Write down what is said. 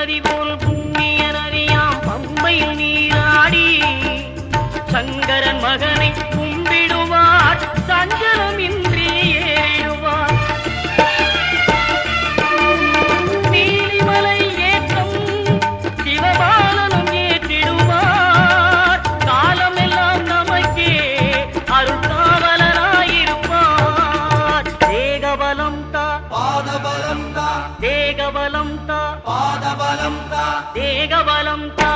நதி போல் புண்ணிய நதியாம் பம்பையில் நீராடி சங்கரன் மகனை கும்பிடுவார் சஞ்சலமின்றி ஏறிடுவார். நீலிமலை ஏற்றம் சிவபாலனும் ஏற்றிடுவார். காலமெல்லாம் நமக்கே அருள்காவலராயிருப்பார். தேகபலம் தா பாதபலம் தா தேகபலம் தா பாதபலம் தா தேகபலம் தா